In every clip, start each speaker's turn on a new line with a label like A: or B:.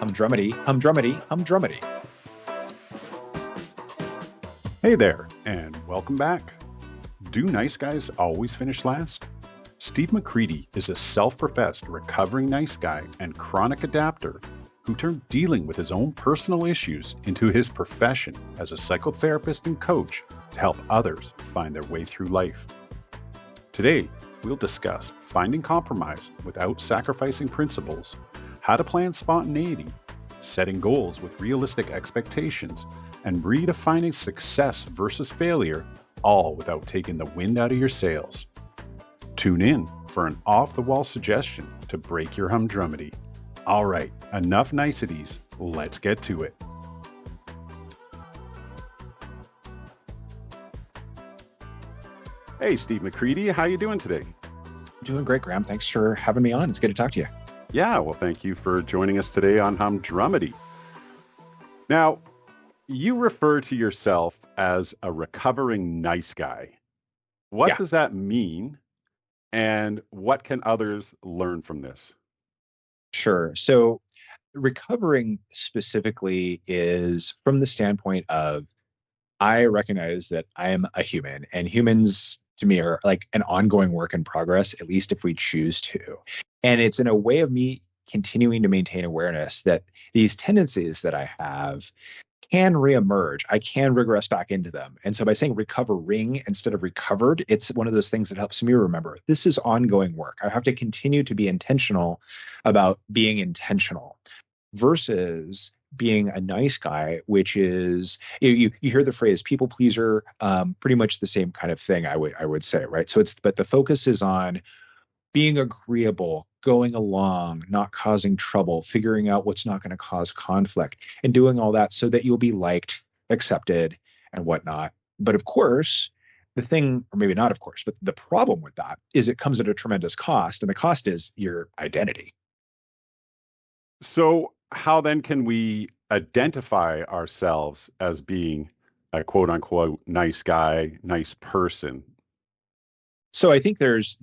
A: Humdrumity, humdrumity, humdrumity.
B: Hey there, and welcome back. Do nice guys always finish last? Steve McCready is a self-professed recovering nice guy and chronic adapter who turned dealing with his own personal issues into his profession as a psychotherapist and coach to help others find their way through life. Today, we'll discuss finding compromise without sacrificing principles, how to plan spontaneity, setting goals with realistic expectations, and redefining success versus failure, all without taking the wind out of your sails. Tune in for an off-the-wall suggestion to break your humdrumity. All right, enough niceties, let's get to it. Hey, Steve McCready, how you doing today?
A: Doing great, Graham. Thanks for having me on. It's good to talk to you.
B: Yeah, well, thank you for joining us today on Humdrumity. Now, you refer to yourself as a recovering nice guy. What
A: Yeah,
B: does that mean, and what can others learn from this?
A: sure. So recovering specifically is from the standpoint of I recognize that I am a human, and humans to me are like an ongoing work in progress, at least if we choose to. And it's in a way of me continuing to maintain awareness that these tendencies that I have can reemerge. I can regress back into them. And so by saying recovering instead of recovered, it's one of those things that helps me remember this is ongoing work. I have to continue to be intentional about being intentional versus being a nice guy, which is you hear the phrase people pleaser, pretty much the same kind of thing. I would say, right? So it's but the focus is on being agreeable, going along, not causing trouble, figuring out what's not going to cause conflict, and doing all that so that you'll be liked, accepted, and whatnot. But of course, the thing, or maybe not of course, but the problem with that is it comes at a tremendous cost, and the cost is your identity.
B: So, how then can we identify ourselves as being a quote unquote nice guy, nice person?
A: So I think there's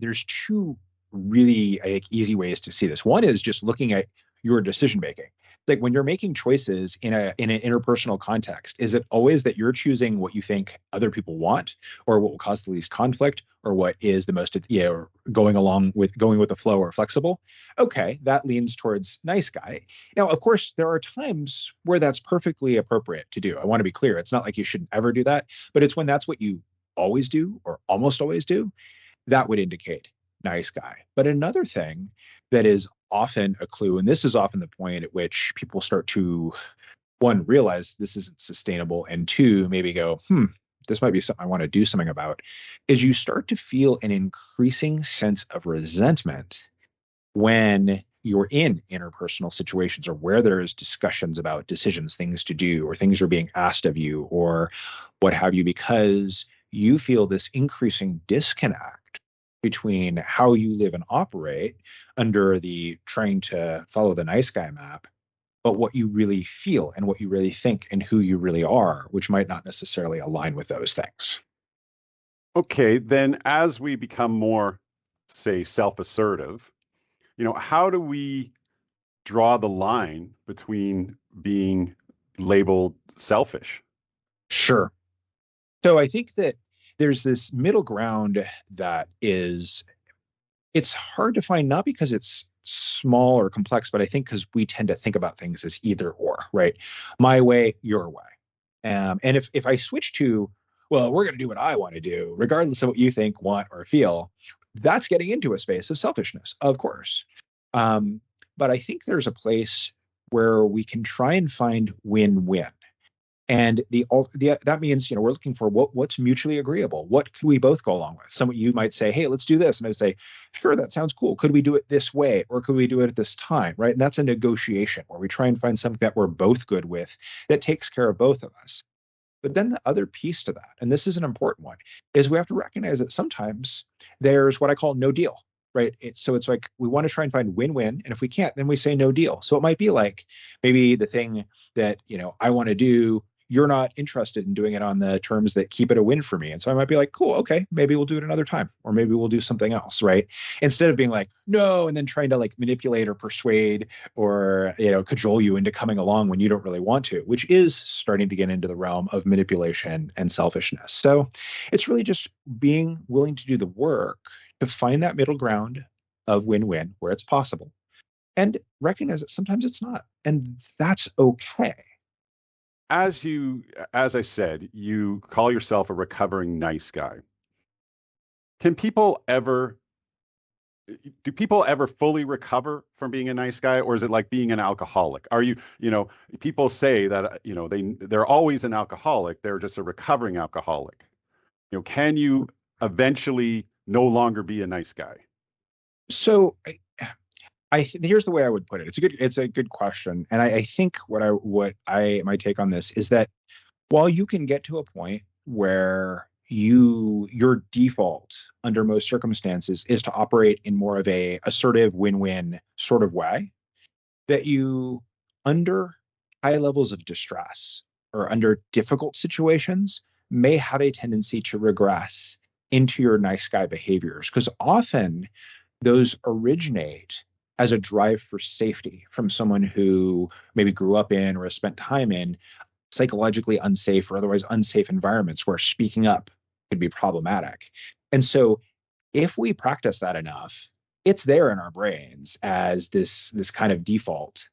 A: two really I think, easy ways to see this. One is just looking at your decision making. Like when you're making choices in an interpersonal context, is it always that you're choosing what you think other people want, or what will cause the least conflict, or what is the most going with the flow or flexible? Okay, that leans towards nice guy. Now, of course, there are times where that's perfectly appropriate to do. I want to be clear. It's not like you should ever do that, but it's when that's what you always do or almost always do that would indicate nice guy. But another thing that is often a clue, and this is often the point at which people start to, one, realize this isn't sustainable, and two, maybe go, this might be something I want to do something about, is you start to feel an increasing sense of resentment when you're in interpersonal situations or where there's discussions about decisions, things to do, or things are being asked of you, or what have you, because you feel this increasing disconnect between how you live and operate under the trying to follow the nice guy map, but what you really feel and what you really think and who you really are, which might not necessarily align with those things.
B: Okay, then as we become more, say, self-assertive, how do we draw the line between being labeled selfish?
A: Sure. So I think that there's this middle ground that is it's hard to find, not because it's small or complex, but I think because we tend to think about things as either or, right? My way, your way. And if I switch to, well, we're going to do what I want to do, regardless of what you think, want, or feel, that's getting into a space of selfishness, of course. Um, but I think there's a place where we can try and find win-win. And that means, we're looking for what's mutually agreeable. What could we both go along with? Some you might say, hey, let's do this. And I would say, sure, that sounds cool. Could we do it this way? Or could we do it at this time? Right. And that's a negotiation where we try and find something that we're both good with that takes care of both of us. But then the other piece to that, and this is an important one, is we have to recognize that sometimes there's what I call no deal, right? So it's like we want to try and find win-win, and if we can't, then we say no deal. So it might be like maybe the thing that I want to do, you're not interested in doing it on the terms that keep it a win for me. And so I might be like, cool, okay, maybe we'll do it another time, or maybe we'll do something else, right? Instead of being like, no, and then trying to like manipulate or persuade or, cajole you into coming along when you don't really want to, which is starting to get into the realm of manipulation and selfishness. So it's really just being willing to do the work to find that middle ground of win-win where it's possible and recognize that sometimes it's not. And that's okay.
B: As I said, you call yourself a recovering nice guy. Can people ever do people ever fully recover from being a nice guy, or is it like being an alcoholic? Are people say that, they're always an alcoholic, they're just a recovering alcoholic. Can you eventually no longer be a nice guy?
A: So here's the way I would put it. It's a good question. And I think my take on this is that while you can get to a point where your default under most circumstances is to operate in more of a assertive win-win sort of way, that you under high levels of distress or under difficult situations may have a tendency to regress into your nice guy behaviors, because often those originate as a drive for safety from someone who maybe grew up in or has spent time in psychologically unsafe or otherwise unsafe environments where speaking up could be problematic. And so if we practice that enough, it's there in our brains as this kind of default.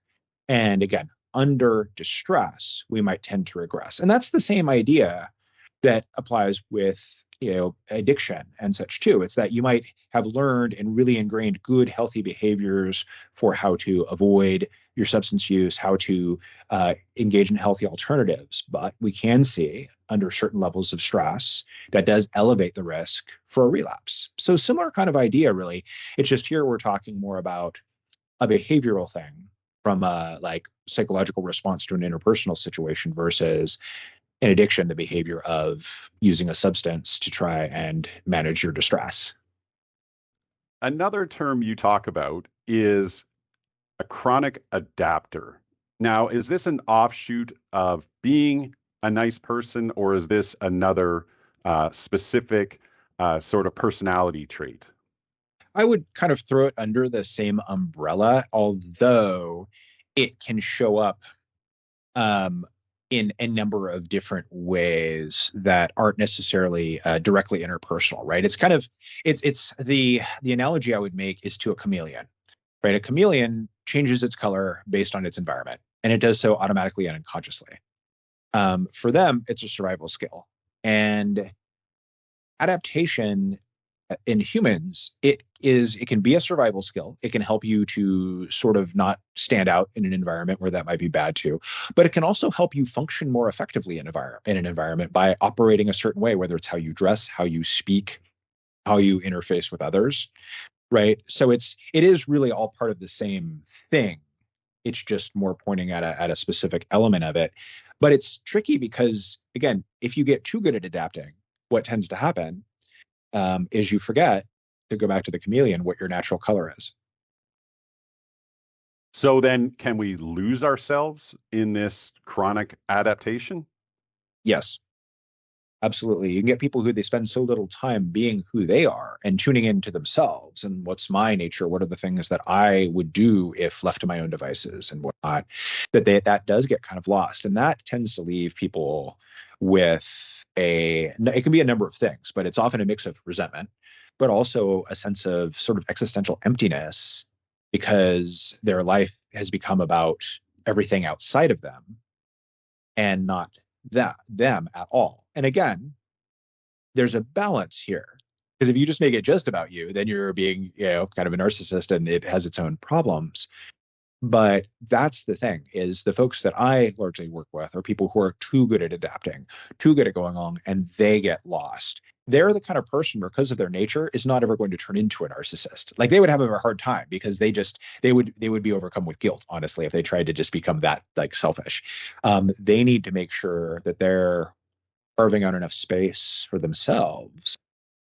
A: And again, under distress, we might tend to regress. And that's the same idea that applies with addiction and such too. It's that you might have learned and really ingrained good, healthy behaviors for how to avoid your substance use, how to engage in healthy alternatives. But we can see under certain levels of stress that does elevate the risk for a relapse. So similar kind of idea, really. It's just here we're talking more about a behavioral thing from a like psychological response to an interpersonal situation versus an addiction, the behavior of using a substance to try and manage your distress.
B: Another term you talk about is a chronic adapter. Now, is this an offshoot of being a nice person, or is this another specific sort of personality trait?
A: I would kind of throw it under the same umbrella, although it can show up um, in a number of different ways that aren't necessarily directly interpersonal, right? It's the analogy I would make is to a chameleon, right? A chameleon changes its color based on its environment, and it does so automatically and unconsciously. For them, it's a survival skill, and adaptation in humans, it can be a survival skill. It can help you to sort of not stand out in an environment where that might be bad too. But it can also help you function more effectively in an environment by operating a certain way, whether it's how you dress, how you speak, how you interface with others, right? So it is really all part of the same thing. It's just more pointing at a specific element of it. But it's tricky because, again, if you get too good at adapting, what tends to happen is you forget, to go back to the chameleon, what your natural color is.
B: So then, can we lose ourselves in this chronic adaptation?
A: Yes, absolutely. You can get people who they spend so little time being who they are and tuning into themselves and what's my nature, what are the things that I would do if left to my own devices and whatnot, that does get kind of lost. And that tends to leave people with it can be a number of things, but it's often a mix of resentment, but also a sense of sort of existential emptiness because their life has become about everything outside of them and not them at all. And again, there's a balance here. Because if you just make it just about you, then you're being, kind of a narcissist and it has its own problems. But that's the thing, is the folks that I largely work with are people who are too good at adapting, too good at going along, and they get lost. They're the kind of person, because of their nature, is not ever going to turn into a narcissist. Like they would have a hard time because they would be overcome with guilt, honestly, if they tried to just become that like selfish. They need to make sure that they're carving out enough space for themselves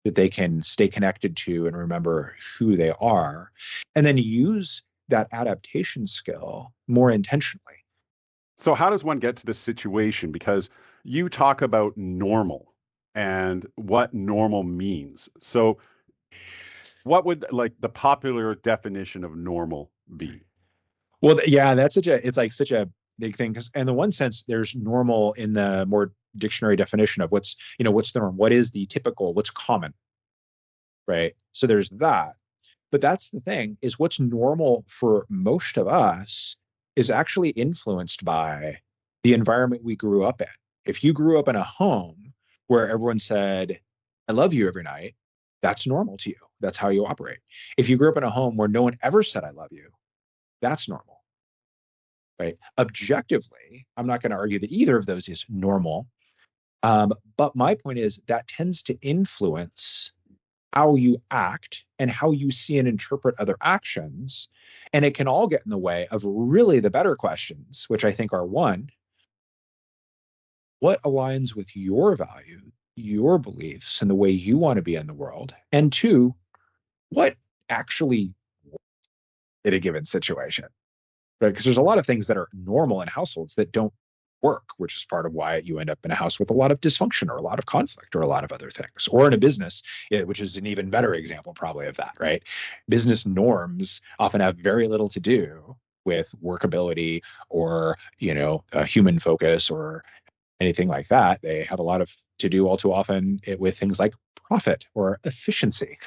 A: that they can stay connected to and remember who they are, and then use that adaptation skill more intentionally.
B: So how does one get to this situation? Because you talk about normal and what normal means. So, what would like the popular definition of normal be?
A: Well, yeah, that's it's like such a big thing because, in the one sense, there's normal in the more dictionary definition of what's the norm, what is the typical, what's common, right? So there's that. But that's the thing is what's normal for most of us is actually influenced by the environment we grew up in. If you grew up in a home where everyone said, I love you every night, that's normal to you. That's how you operate. If you grew up in a home where no one ever said, I love you, that's normal, right? Objectively, I'm not going to argue that either of those is normal. But my point is that tends to influence how you act and how you see and interpret other actions. And it can all get in the way of really the better questions, which I think are one, what aligns with your values, your beliefs, and the way you want to be in the world? And two, what actually works in a given situation? Right? Because there's a lot of things that are normal in households that don't work, which is part of why you end up in a house with a lot of dysfunction or a lot of conflict or a lot of other things. Or in a business, which is an even better example probably of that, right? Business norms often have very little to do with workability or, human focus or anything like that. They have a lot of to do all too often with things like profit or efficiency.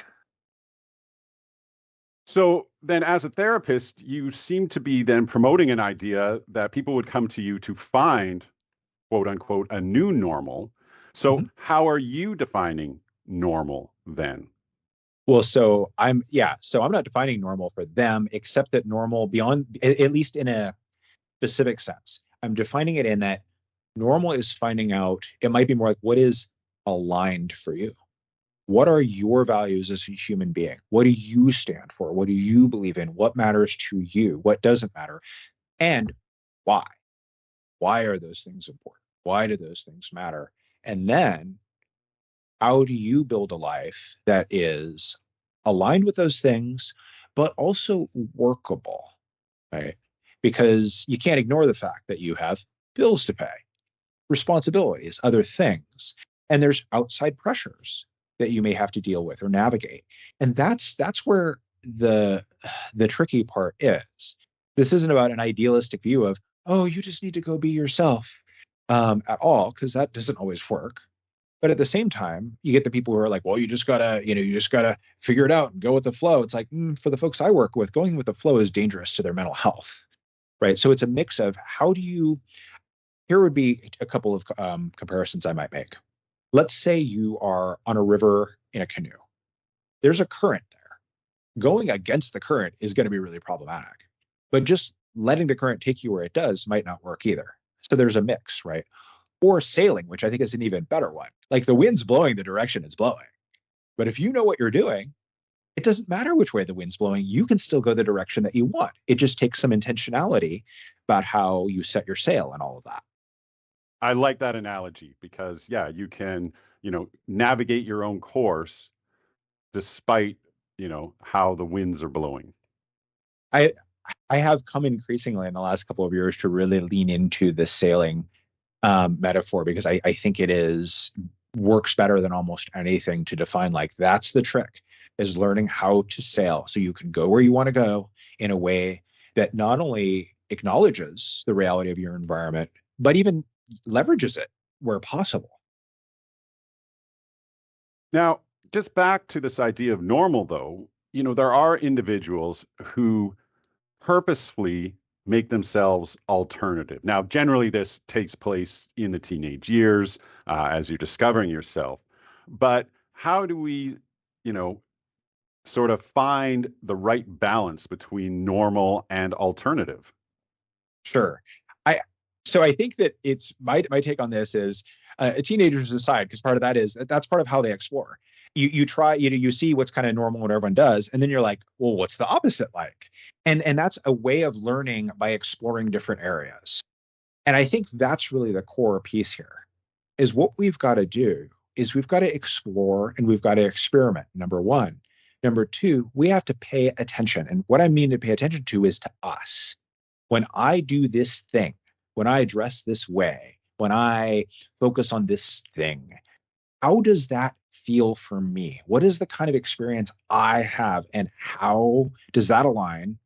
B: So then, as a therapist, you seem to be then promoting an idea that people would come to you to find, quote unquote, a new normal. So,
A: Mhm.
B: how are you defining normal then?
A: Well, so I'm not defining normal for them, except that normal beyond, at least in a specific sense. I'm defining it in that normal is finding out, it might be more like what is aligned for you? What are your values as a human being? What do you stand for? What do you believe in? What matters to you? What doesn't matter? And why? Why are those things important? Why do those things matter? And then how do you build a life that is aligned with those things, but also workable, right? Because you can't ignore the fact that you have bills to pay, responsibilities, other things, and there's outside pressures that you may have to deal with or navigate. And that's where the tricky part is. This isn't about an idealistic view of, oh, you just need to go be yourself at all, because that doesn't always work. But at the same time, you get the people who are like, well, you just gotta figure it out and go with the flow. It's like, for the folks I work with, going with the flow is dangerous to their mental health, right? So it's a mix of how do you, here would be a couple of comparisons I might make. Let's say you are on a river in a canoe. There's a current there. Going against the current is going to be really problematic. But just letting the current take you where it does might not work either. So there's a mix, right? Or sailing, which I think is an even better one. Like the wind's blowing the direction it's blowing. But if you know what you're doing, it doesn't matter which way the wind's blowing. You can still go the direction that you want. It just takes some intentionality about how you set your sail and all of that.
B: I like that analogy because, yeah, you can, navigate your own course despite, how the winds are blowing.
A: I I have come increasingly in the last couple of years to really lean into the sailing metaphor because I think it is works better than almost anything to define like that's the trick is learning how to sail so you can go where you want to go in a way that not only acknowledges the reality of your environment but even leverages it where possible.
B: Now, just back to this idea of normal, though, there are individuals who purposefully make themselves alternative. Now, generally, this takes place in the teenage years as you're discovering yourself. But how do we, you know, sort of find the right balance between normal and alternative?
A: Sure. I so I think that it's my take on this is teenagers aside, because part of that is that's part of how they explore. You try you see what's kind of normal what everyone does, and then you're like, well, what's the opposite like? And that's a way of learning by exploring different areas. And I think that's really the core piece here. Is what we've got to do is we've got to explore and we've got to experiment. Number one. Number two, we have to pay attention. And what I mean to pay attention to is to us when I do this thing, when I dress this way, when I focus on this thing, how does that feel for me? What is the kind of experience I have, and how does that align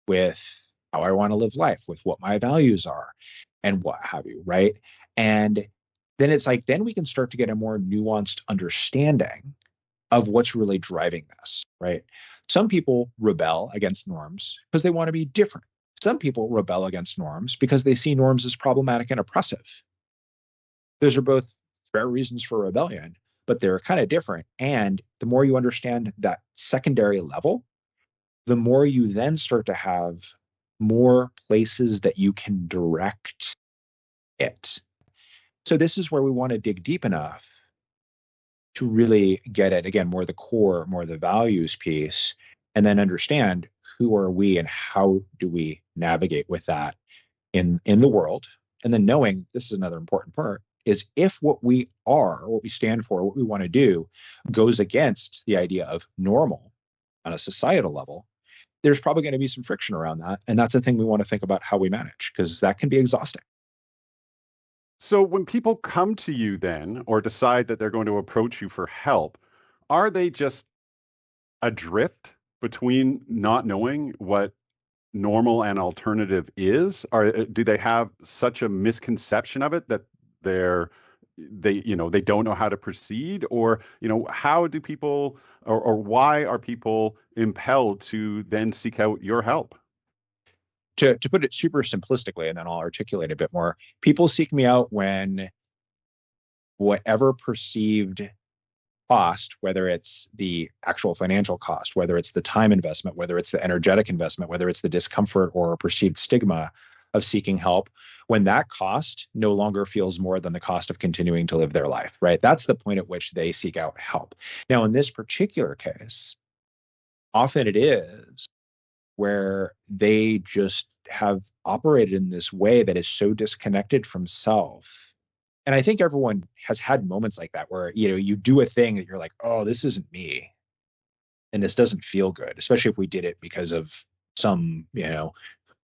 A: with how I want to live life, with what my values are, and what have you, right? And then it's like, then we can start to get a more nuanced understanding of what's really driving this, right? Some people rebel against norms because they want to be different. Some people rebel against norms because they see norms as problematic and oppressive. Those are both fair reasons for rebellion, but they're kind of different. And the more you understand that secondary level, the more you then start to have more places that you can direct it. So this is where we want to dig deep enough to really get at, again, more the core, more the values piece, and then understand who are we and how do we navigate with that in the world. And then knowing, this is another important part, is if what we are, what we stand for, what we want to do goes against the idea of normal on a societal level, there's probably going to be some friction around that. And that's the thing we want to think about how we manage, because that can be exhausting.
B: So when people come to you then or decide that they're going to approach you for help, are they just adrift between not knowing what normal and alternative is? Or do they have such a misconception of it that they're they don't know how to proceed? Or how do people or why are people impelled to then seek out your help?
A: To put it super simplistically, and then I'll articulate a bit more, people seek me out when whatever perceived cost, whether it's the actual financial cost, whether it's the time investment, whether it's the energetic investment, whether it's the discomfort or perceived stigma of seeking help, when that cost no longer feels more than the cost of continuing to live their life, right? That's the point at which they seek out help. Now, in this particular case, often it is where they just have operated in this way that is so disconnected from self. And I think everyone has had moments like that where, you do a thing that you're like, oh, this isn't me. And this doesn't feel good, especially if we did it because of some,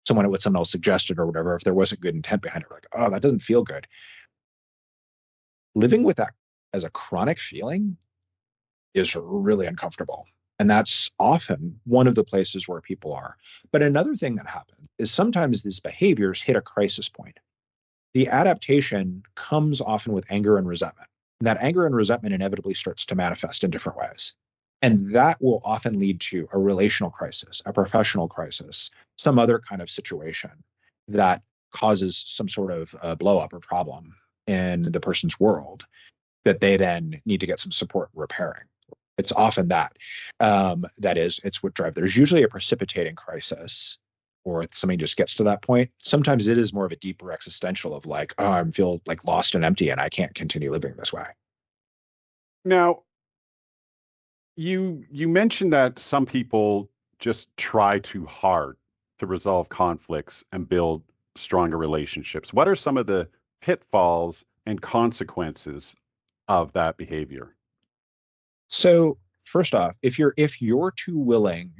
A: someone what someone else suggested or whatever. If there wasn't good intent behind it, we're like, oh, that doesn't feel good. Living with that as a chronic feeling is really uncomfortable. And that's often one of the places where people are. But another thing that happens is sometimes these behaviors hit a crisis point. The adaptation comes often with anger and resentment. And that anger and resentment inevitably starts to manifest in different ways. And that will often lead to a relational crisis, a professional crisis, some other kind of situation that causes some sort of blow up or problem in the person's world that they then need to get some support repairing. It's often it's what drives. There's usually a precipitating crisis, or if something just gets to that point. Sometimes it is more of a deeper existential of like, oh, I feel like lost and empty and I can't continue living this way.
B: Now, you mentioned that some people just try too hard to resolve conflicts and build stronger relationships. What are some of the pitfalls and consequences of that behavior?
A: So first off, if you're too willing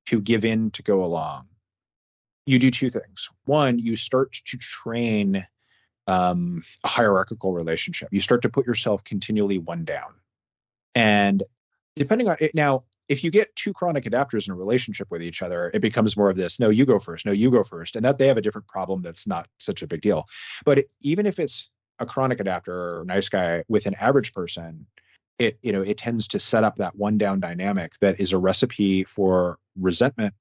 A: to give in to go along, you do two things. One, you start to train a hierarchical relationship. You start to put yourself continually one down. And depending on it now, if you get two chronic adapters in a relationship with each other, it becomes more of this, no, you go first, no, you go first. And that they have a different problem that's not such a big deal. But even if it's a chronic adapter or nice guy with an average person, it tends to set up that one down dynamic that is a recipe for resentment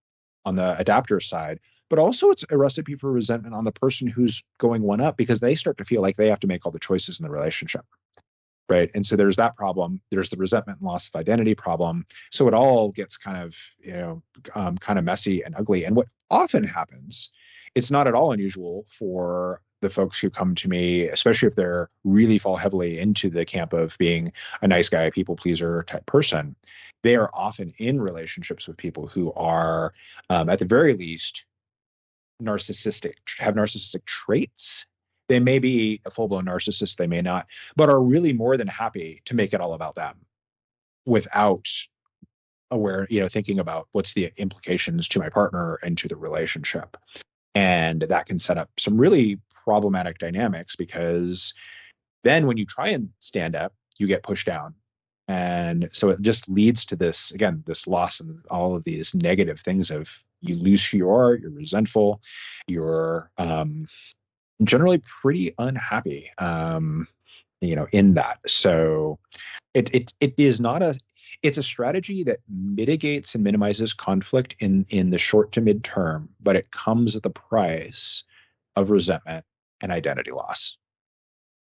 A: on the adapter side, but also it's a recipe for resentment on the person who's going one up because they start to feel like they have to make all the choices in the relationship. Right. And so there's that problem. There's the resentment and loss of identity problem. So it all gets kind of, kind of messy and ugly. And what often happens, it's not at all unusual for the folks who come to me, especially if they're really fall heavily into the camp of being a nice guy, people pleaser type person. They are often in relationships with people who are, at the very least, narcissistic, have narcissistic traits. They may be a full-blown narcissist, they may not, but are really more than happy to make it all about them without thinking about what's the implications to my partner and to the relationship. And that can set up some really problematic dynamics, because then when you try and stand up, you get pushed down. And so it just leads to this, again, this loss and all of these negative things of you lose who you are, you're resentful, you're generally pretty unhappy, in that. So it is not it's a strategy that mitigates and minimizes conflict in the short to mid term, but it comes at the price of resentment and identity loss.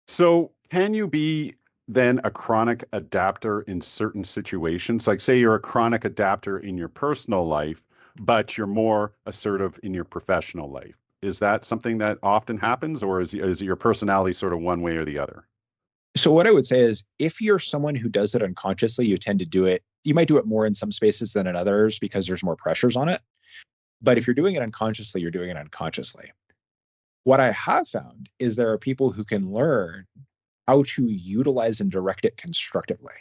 B: So, can you be then a chronic adapter in certain situations? Like, say you're a chronic adapter in your personal life, but you're more assertive in your professional life. Is that something that often happens, or is your personality sort of one way or the other?
A: So what I would say is, if you're someone who does it unconsciously, you tend to do it. You might do it more in some spaces than in others because there's more pressures on it. But if you're doing it unconsciously, you're doing it unconsciously. What I have found is there are people who can learn how to utilize and direct it constructively,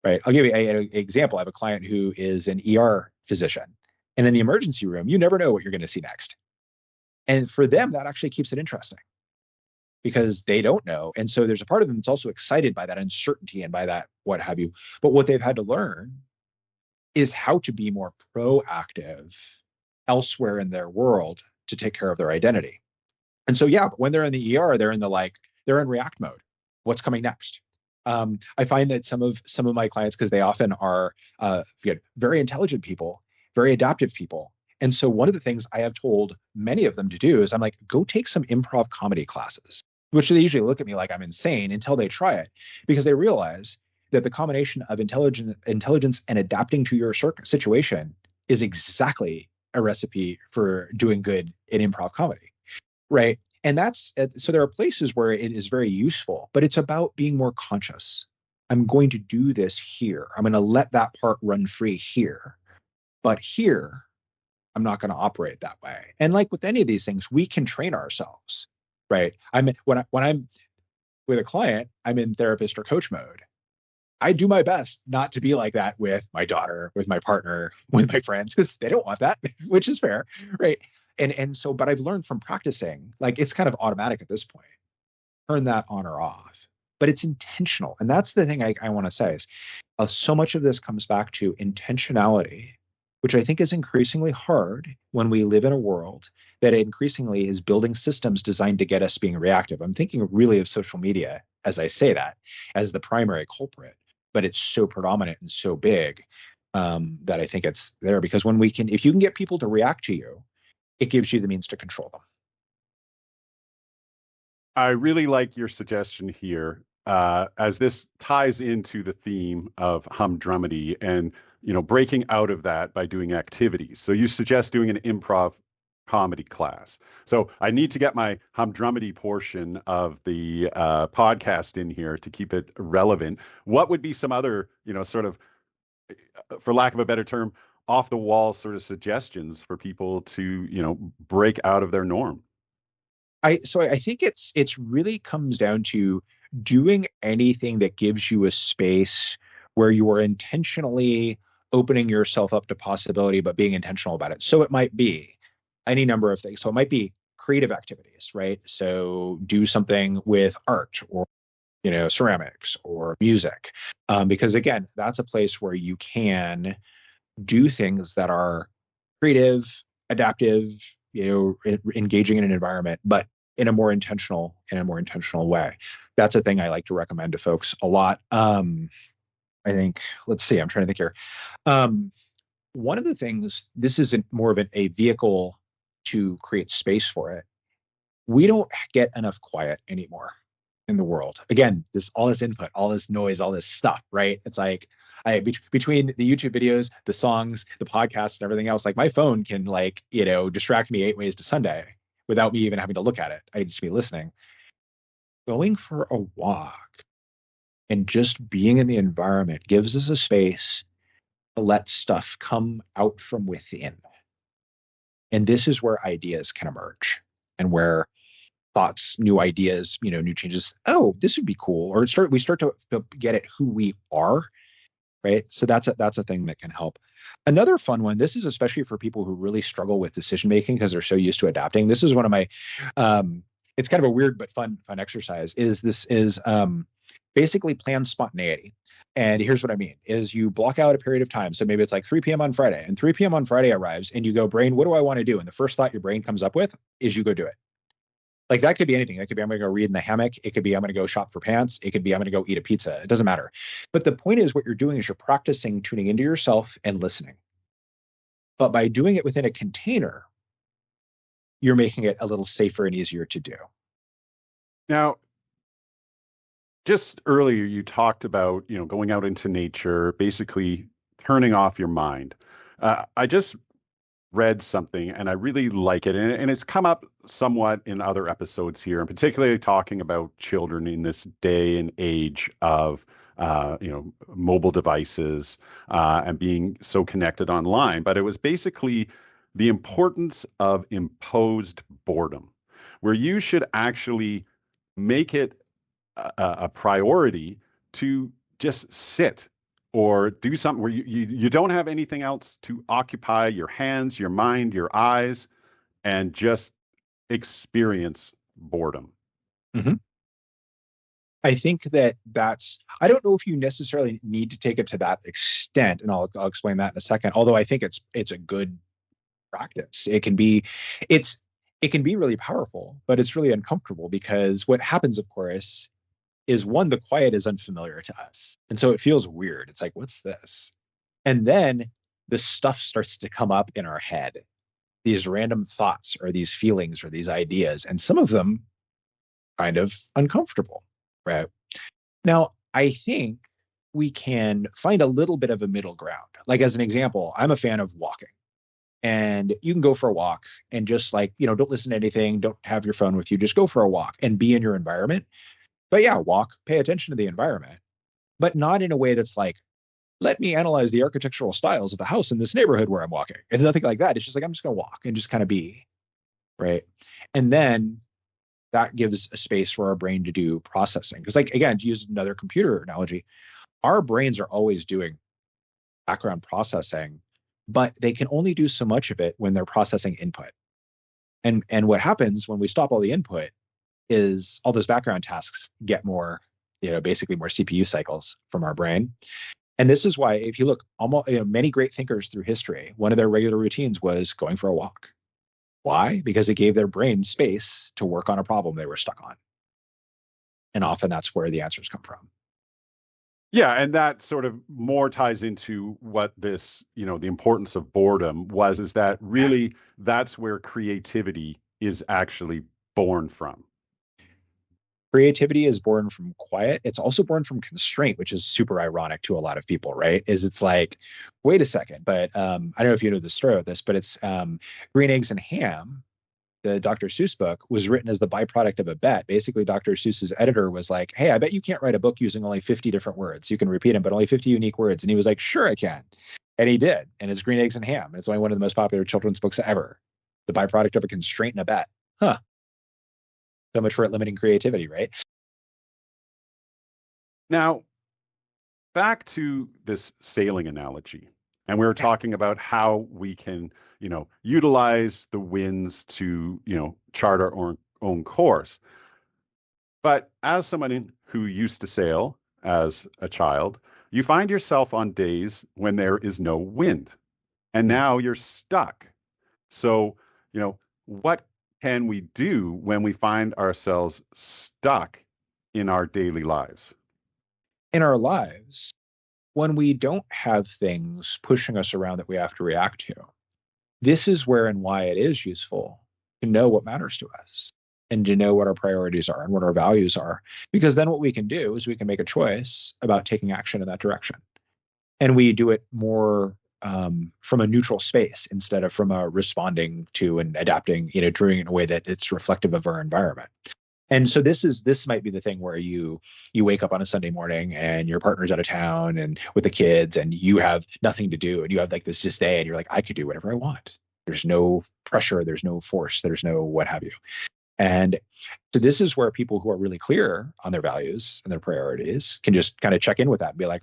A: right? I'll give you an example. I have a client who is an ER physician, and in the emergency room, you never know what you're going to see next. And for them, that actually keeps it interesting because they don't know. And so there's a part of them that's also excited by that uncertainty and by that, what have you. But what they've had to learn is how to be more proactive elsewhere in their world to take care of their identity. And so, yeah, when they're in the ER, they're in react mode. What's coming next? I find that some of my clients, because they often are very intelligent people, very adaptive people. And so one of the things I have told many of them to do is I'm like, go take some improv comedy classes, which they usually look at me like I'm insane until they try it, because they realize that the combination of intelligence and adapting to your situation is exactly a recipe for doing good in improv comedy. Right. And that's so there are places where it is very useful, but it's about being more conscious. I'm going to do this here. I'm going to let that part run free here. But here, I'm not going to operate that way. And like with any of these things, we can train ourselves. Right. When I'm with a client, I'm in therapist or coach mode. I do my best not to be like that with my daughter, with my partner, with my friends, because they don't want that, which is fair, right? And so, but I've learned from practicing, like it's kind of automatic at this point. Turn that on or off, but it's intentional, and that's the thing I want to say is, so much of this comes back to intentionality, which I think is increasingly hard when we live in a world that increasingly is building systems designed to get us being reactive. I'm thinking really of social media as I say that as the primary culprit, but it's so predominant and so big that I think it's there because if you can get people to react to you, it gives you the means to control them.
B: I really like your suggestion here, as this ties into the theme of humdrumity and breaking out of that by doing activities. So you suggest doing an improv comedy class. So I need to get my humdrumity portion of the podcast in here to keep it relevant. What would be some other, sort of, for lack of a better term, off the wall sort of suggestions for people to, break out of their norm?
A: I think it's really comes down to doing anything that gives you a space where you are intentionally opening yourself up to possibility, but being intentional about it. So it might be any number of things. So it might be creative activities, right? So do something with art or ceramics or music, because again, that's a place where you can do things that are creative, adaptive, engaging in an environment, but in a more intentional way. That's a thing I like to recommend to folks a lot. I think, let's see, I'm trying to think here. One of the things, this isn't more of a vehicle to create space for it. We don't get enough quiet anymore in the world. Again, all this input, all this noise, all this stuff, right? It's like between the YouTube videos, the songs, the podcasts, and everything else, like my phone can distract me 8 ways to Sunday without me even having to look at it. I just be listening. Going for a walk and just being in the environment gives us a space to let stuff come out from within. And this is where ideas can emerge and where thoughts, new ideas, new changes. Oh, this would be cool. Or we start to get at who we are, right? So that's a thing that can help. Another fun one. This is especially for people who really struggle with decision making because they're so used to adapting. This is one of my. it's kind of a weird but fun exercise. Is basically plan spontaneity. And here's what I mean is you block out a period of time. So maybe it's like 3 p.m. on Friday, and 3 p.m. on Friday arrives and you go, brain, what do I want to do? And the first thought your brain comes up with is you go do it. Like that could be anything. That could be I'm going to go read in the hammock. It could be I'm going to go shop for pants. It could be I'm going to go eat a pizza. It doesn't matter. But the point is what you're doing is you're practicing tuning into yourself and listening. But by doing it within a container, you're making it a little safer and easier to do.
B: Now, just earlier, you talked about, going out into nature, basically turning off your mind. I just read something and I really like it. And it's come up somewhat in other episodes here, and particularly talking about children in this day and age of, mobile devices and being so connected online. But it was basically the importance of imposed boredom, where you should actually make it a priority to just sit or do something where you don't have anything else to occupy your hands, your mind, your eyes, and just experience boredom.
A: Mm-hmm. I think I don't know if you necessarily need to take it to that extent, and I'll explain that in a second. Although I think it's a good practice. It can be really powerful, but it's really uncomfortable because what happens, of course, is one, the quiet is unfamiliar to us. And so it feels weird. It's like, what's this? And then the stuff starts to come up in our head, these random thoughts or these feelings or these ideas, and some of them kind of uncomfortable, right? Now, I think we can find a little bit of a middle ground. Like, as an example, I'm a fan of walking. And you can go for a walk and just like, don't listen to anything, don't have your phone with you, just go for a walk and be in your environment. But yeah, walk, pay attention to the environment, but not in a way that's like, let me analyze the architectural styles of the house in this neighborhood where I'm walking. And nothing like that. It's just like, I'm just going to walk and just kind of be, right? And then that gives a space for our brain to do processing. Because, like, again, to use another computer analogy, our brains are always doing background processing, but they can only do so much of it when they're processing input. And what happens when we stop all the input is all those background tasks get more, basically more CPU cycles from our brain. And this is why, if you look, almost many great thinkers through history, one of their regular routines was going for a walk. Why? Because it gave their brain space to work on a problem they were stuck on. And often that's where the answers come from.
B: Yeah, and that sort of more ties into what this, the importance of boredom is that really that's where creativity is actually born from.
A: Creativity is born from quiet. It's also born from constraint, which is super ironic to a lot of people, right? It's like, wait a second, but I don't know if you know the story of this, but it's Green Eggs and Ham, the Dr. Seuss book, was written as the byproduct of a bet. Basically, Dr. Seuss's editor was like, hey, I bet you can't write a book using only 50 different words. You can repeat them, but only 50 unique words. And he was like, sure, I can. And he did. And it's Green Eggs and Ham. And it's only one of the most popular children's books ever. The byproduct of a constraint and a bet. Huh. So much for it limiting creativity, right?
B: Now, back to this sailing analogy. And we were talking about how we can, utilize the winds to, chart our own course. But as someone who used to sail as a child, you find yourself on days when there is no wind, and now you're stuck. So, what can we do when we find ourselves stuck in our daily lives?
A: In our lives, when we don't have things pushing us around that we have to react to, this is where and why it is useful to know what matters to us and to know what our priorities are and what our values are. Because then what we can do is we can make a choice about taking action in that direction. And we do it more from a neutral space instead of from a responding to and adapting, doing it in a way that it's reflective of our environment. And so this might be the thing where you wake up on a Sunday morning and your partner's out of town and with the kids and you have nothing to do and you have like this just day and you're like, I could do whatever I want. There's no pressure, there's no force, there's no what have you. And so this is where people who are really clear on their values and their priorities can just kind of check in with that and be like,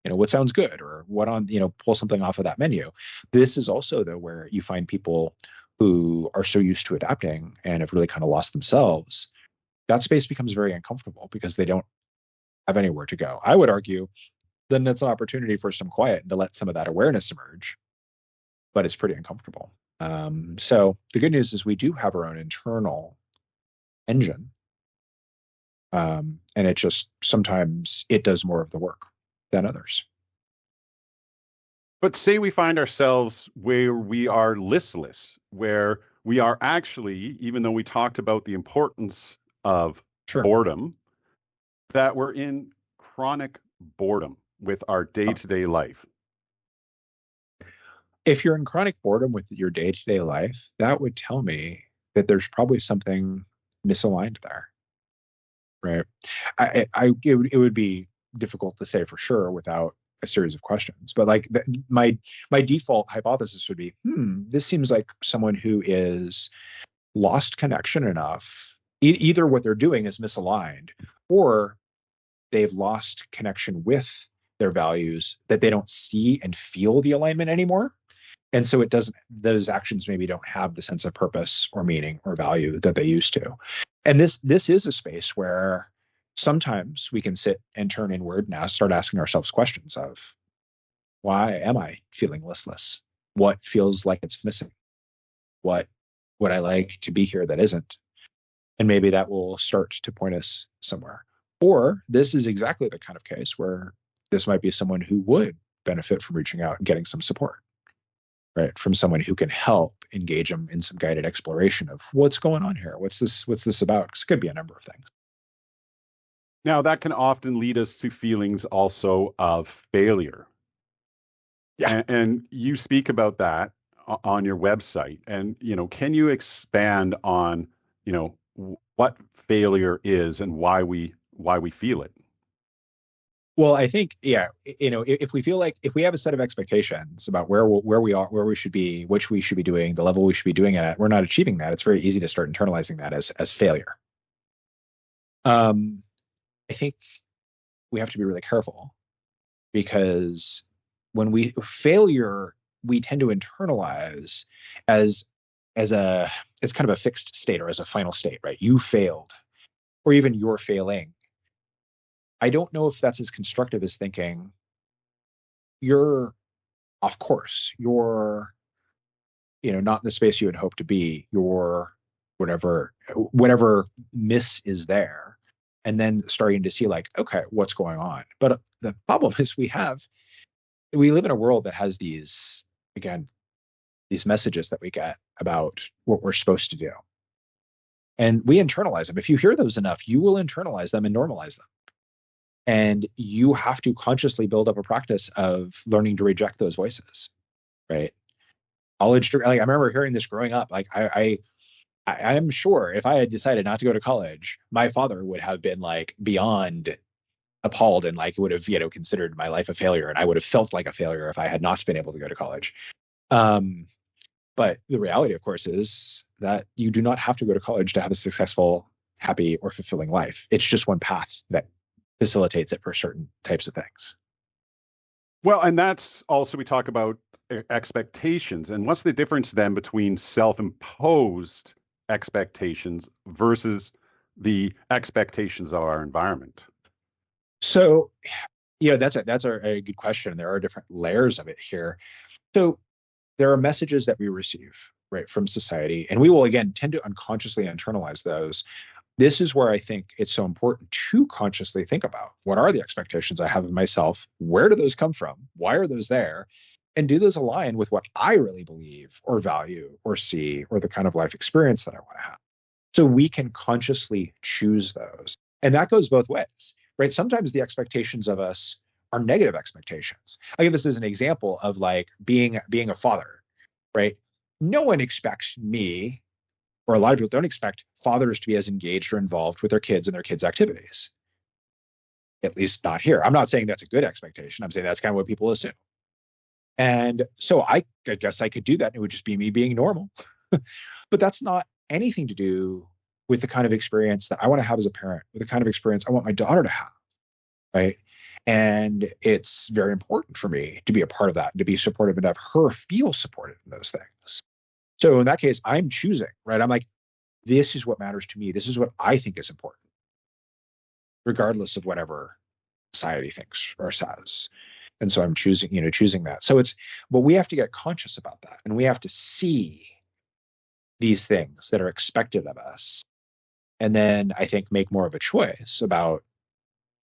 A: what sounds good or what on, pull something off of that menu. This is also though where you find people who are so used to adapting and have really kind of lost themselves, that space becomes very uncomfortable because they don't have anywhere to go. I would argue then it's an opportunity for some quiet and to let some of that awareness emerge, but it's pretty uncomfortable. So the good news is we do have our own internal engine, and it just sometimes it does more of the work than others.
B: But say we find ourselves where we are listless, where we are actually, even though we talked about the importance of
A: Sure.
B: boredom, that we're in chronic boredom with our day to day life.
A: If you're in chronic boredom with your day-to-day life, that would tell me that there's probably something misaligned there, right? It would be difficult to say for sure without a series of questions, but like my default hypothesis would be, this seems like someone who is lost connection enough. Either what they're doing is misaligned, or they've lost connection with their values that they don't see and feel the alignment anymore. And so it doesn't, those actions maybe don't have the sense of purpose or meaning or value that they used to. And this is a space where sometimes we can sit and turn inward and start asking ourselves questions of, why am I feeling listless? What feels like it's missing? What would I like to be here that isn't? And maybe that will start to point us somewhere. Or this is exactly the kind of case where this might be someone who would benefit from reaching out and getting some support, right? From someone who can help engage them in some guided exploration of what's going on here. What's this about? Because it could be a number of things.
B: Now, that can often lead us to feelings also of failure.
A: Yeah.
B: And you speak about that on your website. And, can you expand on, what failure is and why we feel it?
A: Well, I think, yeah, if we feel like if we have a set of expectations about where we are, where we should be, which we should be doing, the level we should be doing it at, we're not achieving that. It's very easy to start internalizing that as failure. I think we have to be really careful because when we failure, we tend to internalize as as a as kind of a fixed state or as a final state, right? You failed, or even you're failing. I don't know if that's as constructive as thinking you're off course. You're, not in the space you had hoped to be. You're whatever miss is there. And then starting to see like, okay, what's going on? But the problem is we live in a world that has again, these messages that we get about what we're supposed to do. And we internalize them. If you hear those enough, you will internalize them and normalize them. And you have to consciously build up a practice of learning to reject those voices, right? Like I remember hearing this growing up. Like I'm sure if I had decided not to go to college, my father would have been like beyond appalled and like would have, considered my life a failure, and I would have felt like a failure if I had not been able to go to college. Um, but the reality, of course, is that you do not have to go to college to have a successful, happy, or fulfilling life. It's just one path that facilitates it for certain types of things.
B: Well, and that's also, we talk about expectations. And what's the difference then between self-imposed expectations versus the expectations of our environment?
A: So, that's a good question. There are different layers of it here. So there are messages that we receive, right, from society, and we will again tend to unconsciously internalize those. This is where I think it's so important to consciously think about what are the expectations I have of myself? Where do those come from? Why are those there? And do those align with what I really believe or value or see or the kind of life experience that I want to have? So we can consciously choose those. And that goes both ways, right? Sometimes the expectations of us are negative expectations. I give this as an example of like being a father, right? No one expects me, or a lot of people don't expect fathers to be as engaged or involved with their kids and their kids' activities. At least not here. I'm not saying that's a good expectation. I'm saying that's kind of what people assume. And so I guess I could do that. And it would just be me being normal. But that's not anything to do with the kind of experience that I want to have as a parent, with the kind of experience I want my daughter to have, right? And it's very important for me to be a part of that, to be supportive and to have her feel supported in those things. So in that case, I'm choosing, right? I'm like, this is what matters to me. This is what I think is important, regardless of whatever society thinks or says. And so I'm choosing that. So but we have to get conscious about that. And we have to see these things that are expected of us. And then I think make more of a choice about,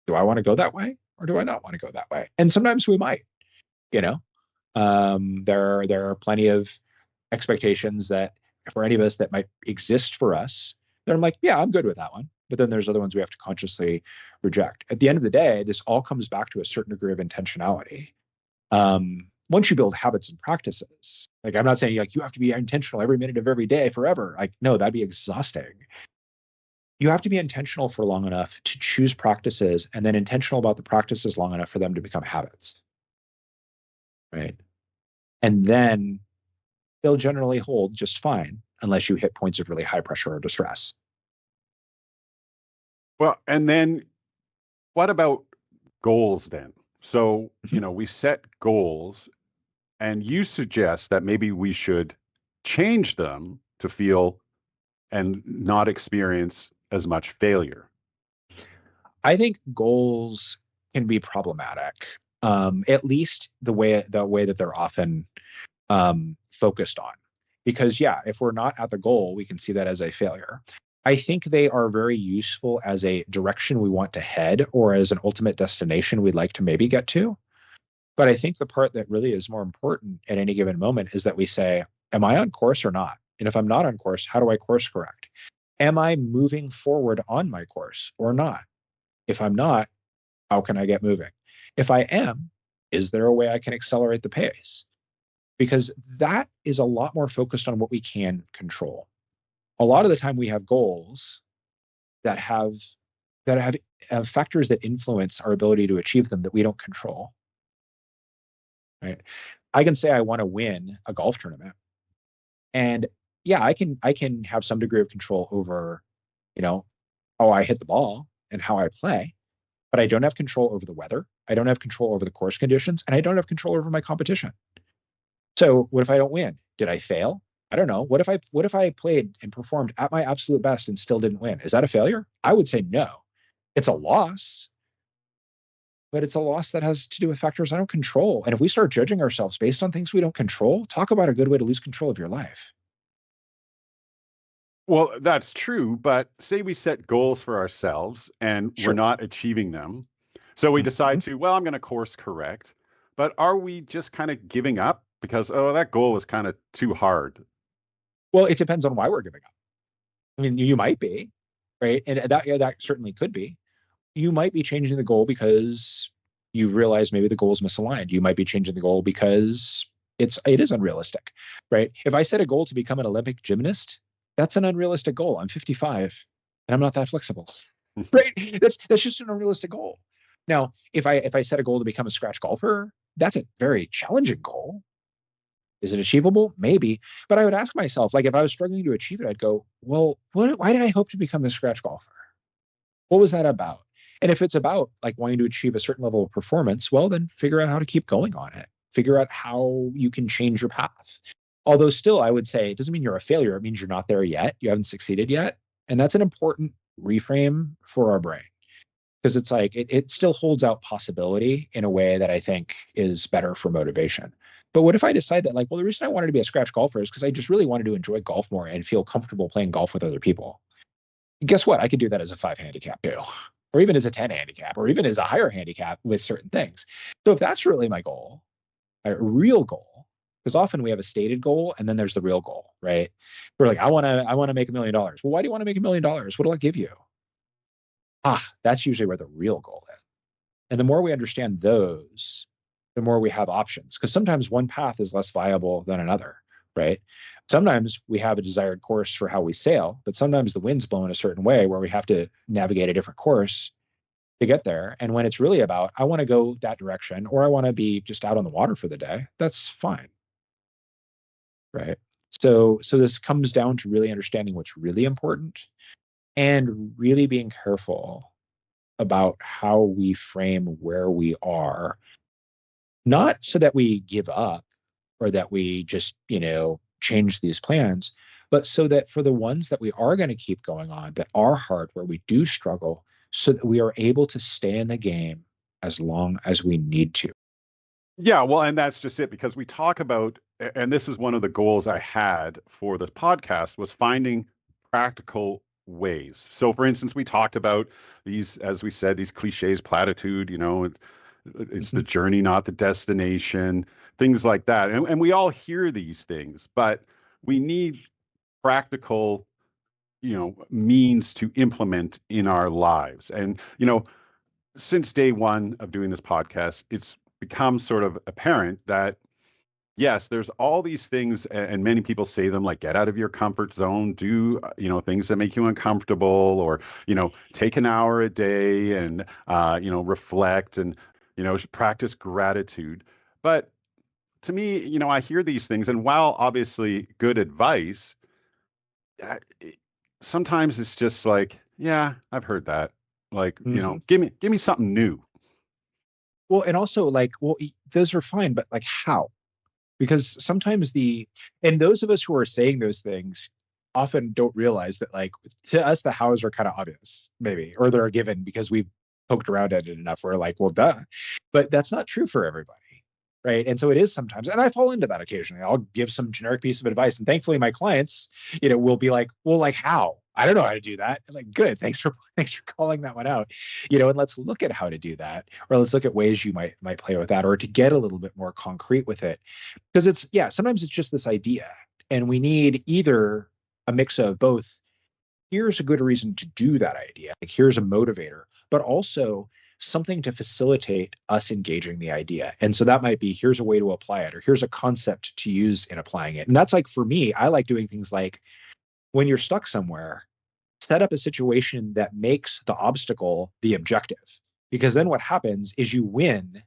A: do I want to go that way or do I not want to go that way? And sometimes we might, you know, there are plenty of expectations that for any of us that might exist for us, then I'm like, yeah, I'm good with that one. But then there's other ones we have to consciously reject. At the end of the day, this all comes back to a certain degree of intentionality. Once you build habits and practices, like I'm not saying like you have to be intentional every minute of every day forever. Like, no, that'd be exhausting. You have to be intentional for long enough to choose practices and then intentional about the practices long enough for them to become habits. Right. And then they'll generally hold just fine unless you hit points of really high pressure or distress.
B: Well, and then what about goals then? So,
A: Mhm.
B: we set goals, and you suggest that maybe we should change them to feel and not experience as much failure.
A: I think goals can be problematic, at least the way that they're often focused on. Because yeah, if we're not at the goal, we can see that as a failure. I think they are very useful as a direction we want to head or as an ultimate destination we'd like to maybe get to. But I think the part that really is more important at any given moment is that we say, am I on course or not? And if I'm not on course, how do I course correct? Am I moving forward on my course or not? If I'm not, how can I get moving? If I am, is there a way I can accelerate the pace? Because that is a lot more focused on what we can control. A lot of the time we have goals that have that have factors that influence our ability to achieve them that we don't control, right? I can say I want to win a golf tournament, and yeah, I can have some degree of control over, you know, how I hit the ball and how I play, but I don't have control over the weather. I don't have control over the course conditions, and I don't have control over my competition. So what if I don't win? Did I fail? I don't know. What if I played and performed at my absolute best and still didn't win? Is that a failure? I would say no. It's a loss, but it's a loss that has to do with factors I don't control. And if we start judging ourselves based on things we don't control, talk about a good way to lose control of your life.
B: Well, that's true, but say we set goals for ourselves and we're
A: Sure.
B: not achieving them. So we decide
A: Mhm.
B: to, well, I'm going to course correct. But are we just kind of giving up because, oh, that goal was kind of too hard?
A: Well, it depends on why we're giving up. I mean, you might be, right? And that yeah, that certainly could be. You might be changing the goal because you realize maybe the goal is misaligned. You might be changing the goal because it is unrealistic, right? If I set a goal to become an Olympic gymnast, that's an unrealistic goal. I'm 55 and I'm not that flexible, right? That's just an unrealistic goal. Now, if I set a goal to become a scratch golfer, that's a very challenging goal. Is it achievable? Maybe. But I would ask myself, like, if I was struggling to achieve it, I'd go, well, why did I hope to become a scratch golfer? What was that about? And if it's about like wanting to achieve a certain level of performance, well, then figure out how to keep going on it. Figure out how you can change your path. Although still, I would say it doesn't mean you're a failure. It means you're not there yet. You haven't succeeded yet. And that's an important reframe for our brain because it's like it still holds out possibility in a way that I think is better for motivation. But what if I decide that, like, well, the reason I wanted to be a scratch golfer is because I just really wanted to enjoy golf more and feel comfortable playing golf with other people? Guess what? I could do that as a 5 handicap too, or even as a 10 handicap, or even as a higher handicap with certain things. So if that's really my goal, a real goal, because often we have a stated goal and then there's the real goal, right? We're like, I want to make $1 million. Well, why do you want to make $1 million? What'll it give you? That's usually where the real goal is. And the more we understand those, the more we have options. Because sometimes one path is less viable than another, right? Sometimes we have a desired course for how we sail, but sometimes the wind's blowing a certain way where we have to navigate a different course to get there. And when it's really about, I want to go that direction or I want to be just out on the water for the day, that's fine, right? So this comes down to really understanding what's really important and really being careful about how we frame where we are, not so that we give up or that we just, change these plans, but so that for the ones that we are going to keep going on, that are hard, where we do struggle, so that we are able to stay in the game as long as we need to.
B: Yeah, well, and that's just it because we talk about, and this is one of the goals I had for the podcast was finding practical ways. So, for instance, we talked about these, as we said, these cliches, platitude, it's the
A: Mhm.
B: journey, not the destination, things like that. And we all hear these things, but we need practical, means to implement in our lives. And, since day one of doing this podcast, it's become sort of apparent that yes, there's all these things, and many people say them like get out of your comfort zone, do things that make you uncomfortable, or take an hour a day and reflect and practice gratitude. But to me, I hear these things, and while obviously good advice, uh, it- sometimes it's just like, yeah, I've heard that. Like,
A: Mhm.
B: give me something new.
A: Well, and also like, well, those are fine, but like how? Because sometimes and those of us who are saying those things often don't realize that like to us the hows are kind of obvious, maybe, or they're a given because we've poked around at it enough. We're like, well, duh. But that's not true for everybody. Right. And so it is sometimes, and I fall into that occasionally. I'll give some generic piece of advice. And thankfully my clients, will be like, well, like how? I don't know how to do that. And like, good. Thanks for calling that one out. And let's look at how to do that. Or let's look at ways you might play with that, or to get a little bit more concrete with it. Because sometimes it's just this idea. And we need either a mix of both. Here's a good reason to do that idea. Like here's a motivator, but also something to facilitate us engaging the idea. And so that might be here's a way to apply it, or here's a concept to use in applying it. And that's like for me, I like doing things like when you're stuck somewhere, set up a situation that makes the obstacle the objective. Because then what happens is you win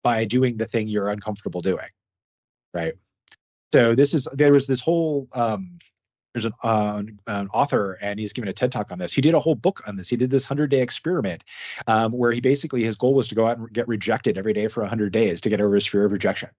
A: by doing the thing you're uncomfortable doing. Right. So there was this whole there's an author and he's given a TED talk on this. He did a whole book on this. He did this 100-day experiment where he basically his goal was to go out and get rejected every day for 100 days to get over his fear of rejection.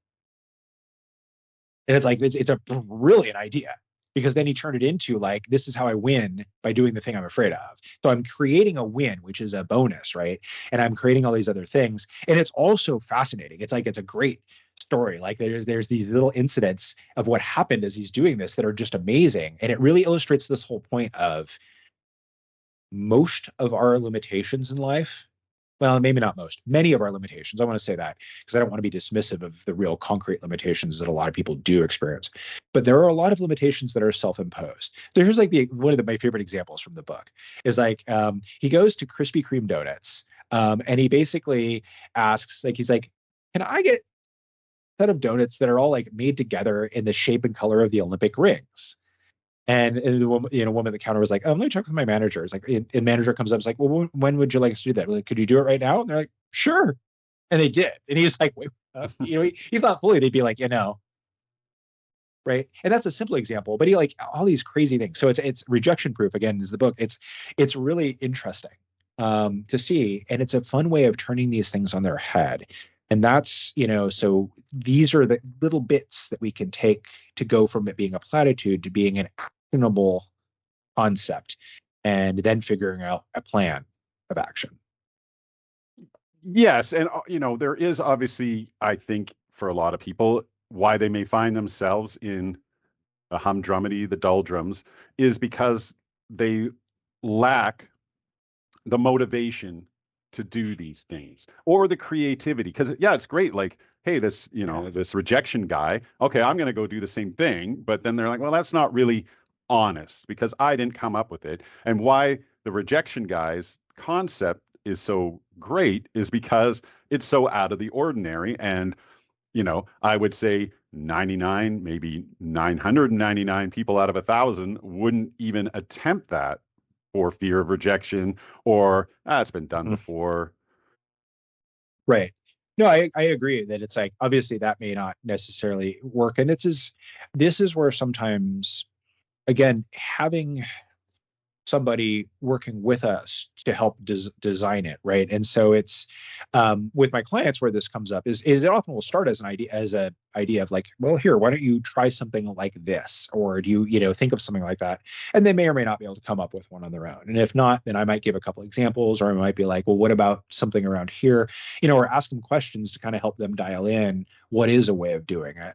A: And it's like it's a brilliant idea because then he turned it into like this is how I win by doing the thing I'm afraid of. So I'm creating a win, which is a bonus, right? And I'm creating all these other things, and it's also fascinating. It's like it's a great story. Like there's these little incidents of what happened as he's doing this that are just amazing, and it really illustrates this whole point of most of our limitations in life, well, maybe not most, many of our limitations. I want to say that because I don't want to be dismissive of the real concrete limitations that a lot of people do experience. But there are a lot of limitations that are self-imposed. So here's like one of my favorite examples from the book is like he goes to Krispy Kreme donuts and he basically asks, like, he's like, can I get a set of donuts that are all like made together in the shape and color of the Olympic rings? And the woman, woman at the counter was like, "Oh, let me check with my manager." It's like, and manager comes up, it's like, "Well, when would you like us to do that? Like, could you do it right now?" And they're like, "Sure." And they did. And he was like, "Wait, he thought fully they'd be like, right?" And that's a simple example, but he like all these crazy things. So it's rejection proof again is the book. It's really interesting to see, and it's a fun way of turning these things on their head. And that's, so these are the little bits that we can take to go from it being a platitude to being an actionable concept and then figuring out a plan of action.
B: Yes, and there is obviously, I think, for a lot of people, why they may find themselves in the humdrumity, the doldrums, is because they lack the motivation to do these things or the creativity. Because yeah, it's great. Like, hey, this rejection guy, okay, I'm going to go do the same thing. But then they're like, well, that's not really honest because I didn't come up with it. And why the rejection guy's concept is so great is because it's so out of the ordinary. And I would say 99, maybe 999 people out of 1,000 wouldn't even attempt that for fear of rejection or it's been done
A: Mhm.
B: before.
A: Right. No, I agree that it's like obviously that may not necessarily work. And this is where sometimes again having somebody working with us to help design it, right? And so it's with my clients where this comes up is it often will start as an idea of like, well, here, why don't you try something like this, or do you think of something like that, and they may or may not be able to come up with one on their own. And if not, then I might give a couple examples, or I might be like, well, what about something around here, or ask them questions to kind of help them dial in what is a way of doing it.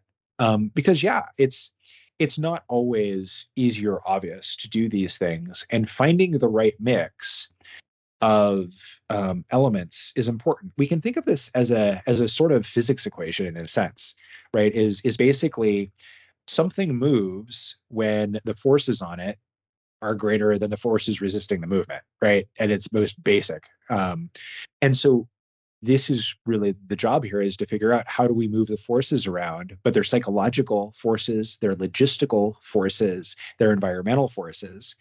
A: Because yeah, it's not always easy or obvious to do these things, and finding the right mix of elements is important. We can think of this as a sort of physics equation in a sense, right? Is basically something moves when the forces on it are greater than the forces resisting the movement, right? At its most basic. And so this is really the job here, is to figure out how do we move the forces around, but they're psychological forces, they're logistical forces, they're environmental forces.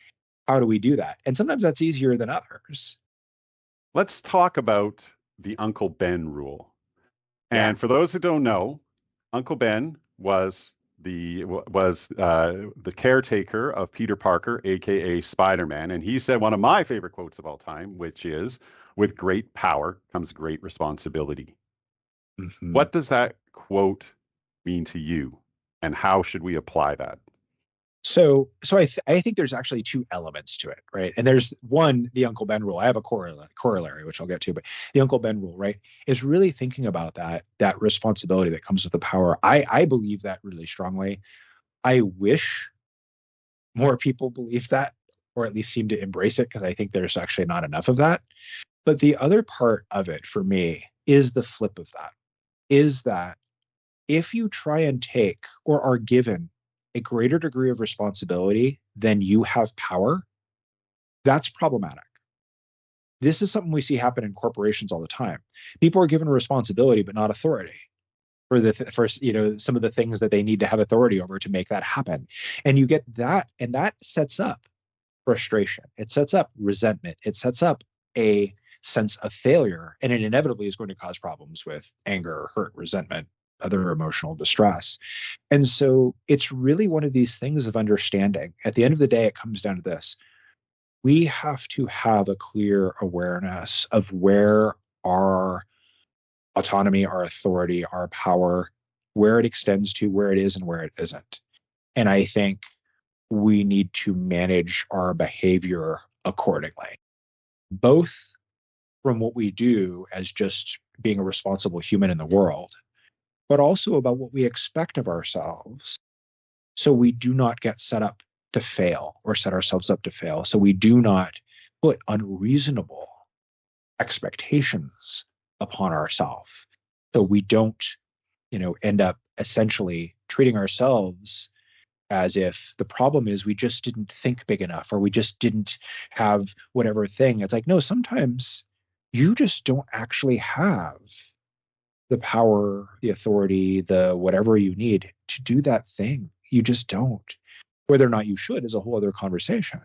A: How do we do that? And sometimes that's easier than others.
B: Let's talk about the Uncle Ben rule.
A: Yeah.
B: And for those who don't know, Uncle Ben was the caretaker of Peter Parker, aka Spider-Man, and he said one of my favorite quotes of all time, which is, "With great power comes great responsibility."
A: Mhm.
B: What does that quote mean to you, and how should we apply that?
A: So I think there's actually two elements to it, right? And there's one, the Uncle Ben rule. I have a corollary, which I'll get to, but the Uncle Ben rule, right, is really thinking about that responsibility that comes with the power. I believe that really strongly. I wish more people believe that, or at least seem to embrace it, because I think there's actually not enough of that. But the other part of it for me is the flip of that, is that if you try and take or are given a greater degree of responsibility than you have power, that's problematic. This is something we see happen in corporations all the time. People are given responsibility but not authority for some of the things that they need to have authority over to make that happen. And you get that, and that sets up frustration. It sets up resentment. It sets up a sense of failure, and it inevitably is going to cause problems with anger, hurt, resentment, other emotional distress. And so it's really one of these things of understanding. At the end of the day, it comes down to this: we have to have a clear awareness of where our autonomy, our authority, our power, where it extends to, where it is, and where it isn't. And I think we need to manage our behavior accordingly, both from what we do as just being a responsible human in the world, but also about what we expect of ourselves, so we do not get set up to fail or set ourselves up to fail. So we do not put unreasonable expectations upon ourselves. So we don't, end up essentially treating ourselves as if the problem is we just didn't think big enough, or we just didn't have whatever thing. It's like, no, sometimes you just don't actually have the power, the authority, the whatever you need to do that thing. You just don't. Whether or not you should is a whole other conversation,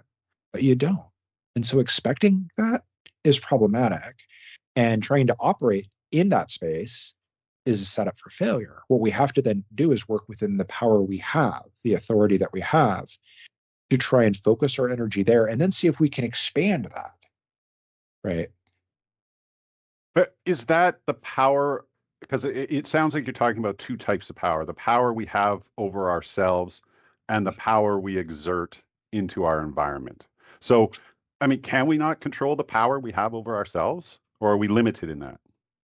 A: but you don't. And so expecting that is problematic. And trying to operate in that space is a setup for failure. What we have to then do is work within the power we have, the authority that we have, to try and focus our energy there, and then see if we can expand that. Right.
B: But is that the power? Because it sounds like you're talking about two types of power: the power we have over ourselves and the power we exert into our environment. So, I mean, can we not control the power we have over ourselves, or are we limited in that?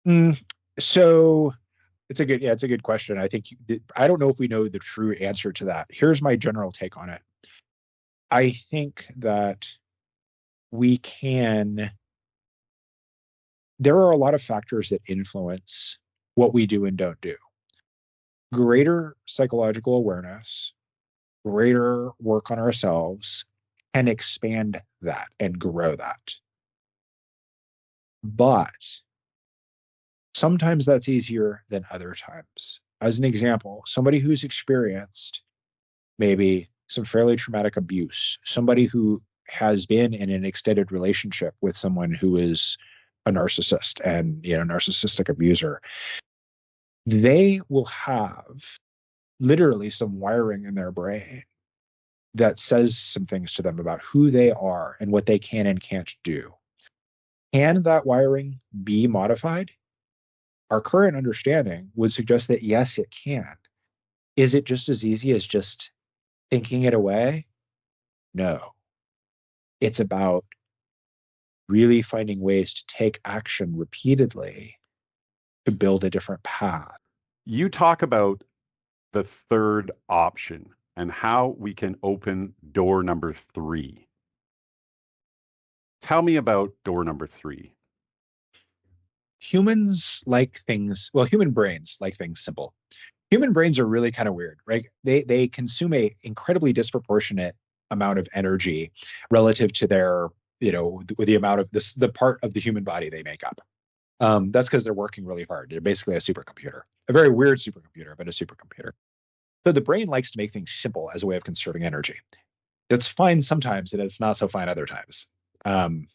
A: Mm, so it's a good question. I think I don't know if we know the true answer to that. Here's my general take on it. I think that we can, there are a lot of factors that influence what we do and don't do. Greater psychological awareness, greater work on ourselves can expand that and grow that. But sometimes that's easier than other times. As an example, somebody who's experienced maybe some fairly traumatic abuse, somebody who has been in an extended relationship with someone who is a narcissist and narcissistic abuser, they will have literally some wiring in their brain that says some things to them about who they are and what they can and can't do. Can that wiring be modified? Our current understanding would suggest that yes, it can. Is it just as easy as just thinking it away? No. It's about really finding ways to take action repeatedly to build a different path.
B: You talk about the third option and how we can open door number 3. Tell me about door number 3.
A: Humans like things, well, human brains like things simple. Human brains are really kind of weird, right? They consume a incredibly disproportionate amount of energy relative to their, the amount of this, the part of the human body they make up. That's because they're working really hard. They're basically a supercomputer, a very weird supercomputer, but a supercomputer. So the brain likes to make things simple as a way of conserving energy. That's fine sometimes, and it's not so fine other times. Um,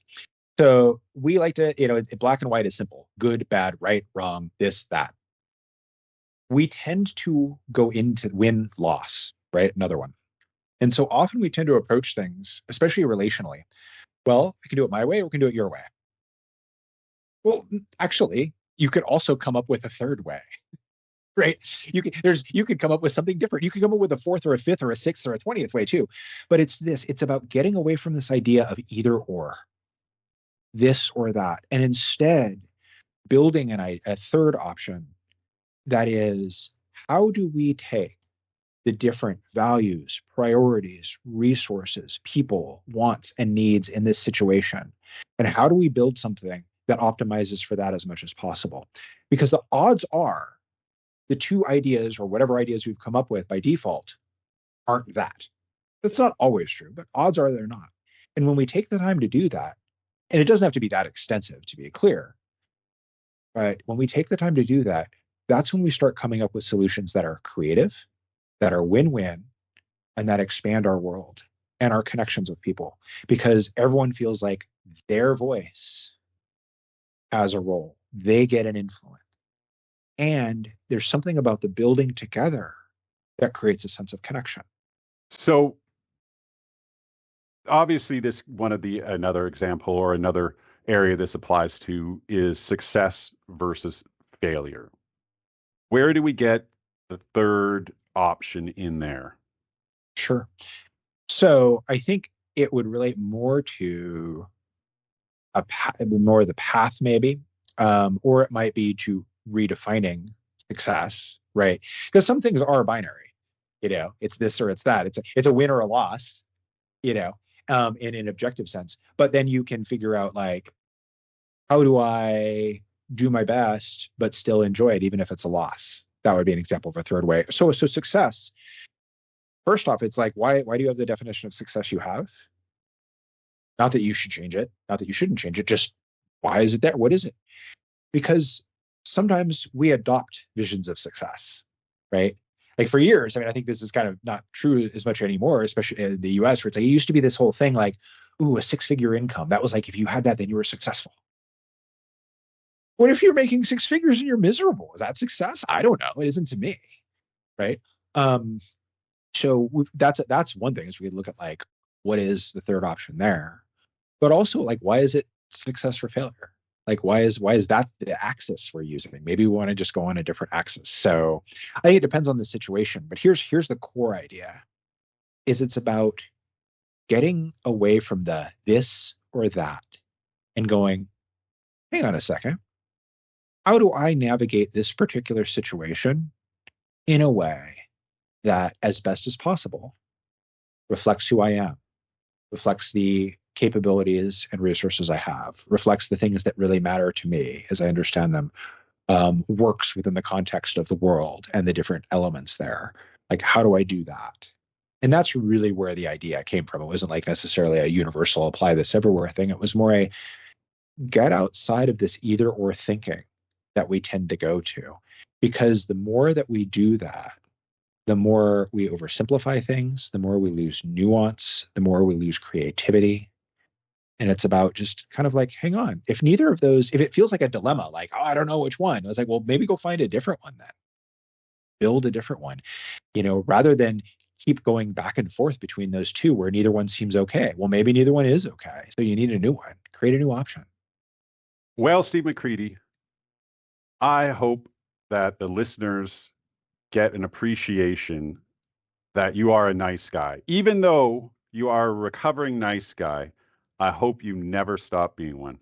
A: so we like to, black and white is simple: good, bad, right, wrong, this, that. We tend to go into win, loss, right? Another one. And so often we tend to approach things, especially relationally. Well, I can do it my way, or we can do it your way. Well, actually, you could also come up with a third way, right? You could come up with something different. You could come up with a fourth or a fifth or a sixth or a 20th way too. But it's about getting away from this idea of either or, this or that, and instead building a third option that is, how do we take the different values, priorities, resources, people, wants, and needs in this situation? And how do we build something that optimizes for that as much as possible? Because the odds are the two ideas or whatever ideas we've come up with by default aren't that. That's not always true, but odds are they're not. And when we take the time to do that, and it doesn't have to be that extensive to be clear, but when we take the time to do that, that's when we start coming up with solutions that are creative, that are win-win, and that expand our world and our connections with people, because everyone feels like their voice has a role. They get an influence. And there's something about the building together that creates a sense of connection.
B: So obviously this one of the another example or another area this applies to is success versus failure. Where do we get the third option in there?
A: Sure. So I think it would relate more to more of the path, maybe, or it might be to redefining success, right? Because some things are binary. It's this or it's that. It's a win or a loss, in an objective sense. But then you can figure out, like, how do I do my best but still enjoy it, even if it's a loss? That would be an example of a third way. So success. First off, it's like, why do you have the definition of success you have? Not that you should change it, not that you shouldn't change it, just why is it there? What is it? Because sometimes we adopt visions of success, right? Like for years, I mean, I think this is kind of not true as much anymore, especially in the US, where it's like it used to be this whole thing like, ooh, a six-figure income. That was like, if you had that, then you were successful. What if you're making six figures and you're miserable? Is that success? I don't know. It isn't to me, right? Um, so that's one thing, is we look at, like, what is the third option there, but also, like, why is it success or failure? Like, why is that the axis we're using? Maybe we want to just go on a different axis. So I think it depends on the situation, but here's the core idea: is it's about getting away from the this or that and going, hang on a second, how do I navigate this particular situation in a way that, as best as possible, reflects who I am, reflects the capabilities and resources I have, reflects the things that really matter to me as I understand them, works within the context of the world and the different elements there. Like, how do I do that? And that's really where the idea came from. It wasn't like necessarily a universal apply this everywhere thing. It was more a get outside of this either or thinking that we tend to go to. Because the more that we do that, the more we oversimplify things, the more we lose nuance, the more we lose creativity. And it's about just kind of like, hang on, if neither of those, if it feels like a dilemma, like, oh, I don't know which one, I was like, well, maybe go find a different one then. Build a different one, rather than keep going back and forth between those two where neither one seems okay. Well, maybe neither one is okay. So you need a new one. Create a new option.
B: Well, Steve McCready, I hope that the listeners get an appreciation that you are a nice guy. Even though you are a recovering nice guy, I hope you never stop being one.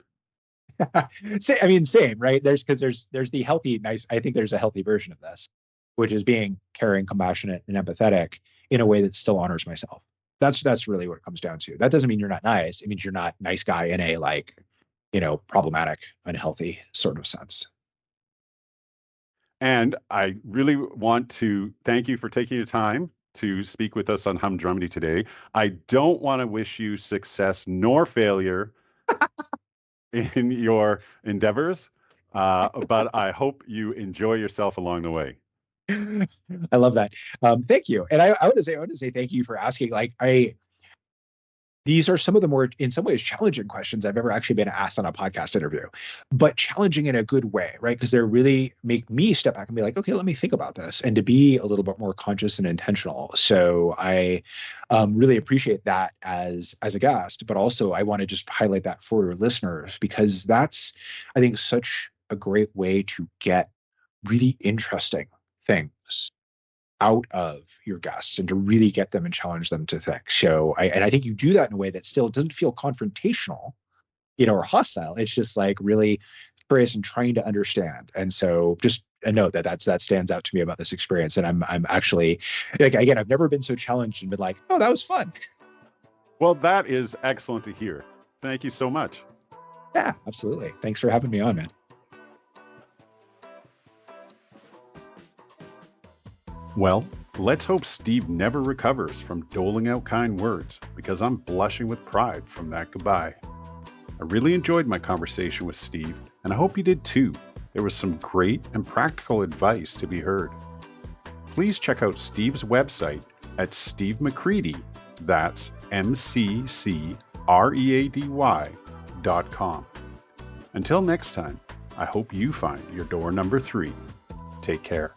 A: I mean, same, right? There's the healthy, nice. I think there's a healthy version of this, which is being caring, compassionate, and empathetic in a way that still honors myself. That's really what it comes down to. That doesn't mean you're not nice. It means you're not nice guy in a like, problematic, unhealthy sort of sense.
B: And I really want to thank you for taking the time to speak with us on Humdrumity today. I don't want to wish you success nor failure in your endeavors, but I hope you enjoy yourself along the way.
A: I love that. Thank you. And I want to say thank you for asking. Like these are some of the more, in some ways, challenging questions I've ever actually been asked on a podcast interview, but challenging in a good way, right? Because they really make me step back and be like, okay, let me think about this, and to be a little bit more conscious and intentional. So I really appreciate that as a guest, but also I want to just highlight that for your listeners, because that's, I think, such a great way to get really interesting things out of your guests and to really get them and challenge them to think. So I think you do that in a way that still doesn't feel confrontational, or hostile. It's just like really curious and trying to understand. And so just a note that stands out to me about this experience. And I'm actually, like, again, I've never been so challenged and been like, oh, that was fun.
B: Well, that is excellent to hear. Thank you so much.
A: Yeah, absolutely. Thanks for having me on, man.
B: Well, let's hope Steve never recovers from doling out kind words, because I'm blushing with pride from that goodbye. I really enjoyed my conversation with Steve, and I hope you did too. There was some great and practical advice to be heard. Please check out Steve's website at Steve McCready, that's MCCREADY.com. Until next time, I hope you find your door number 3. Take care.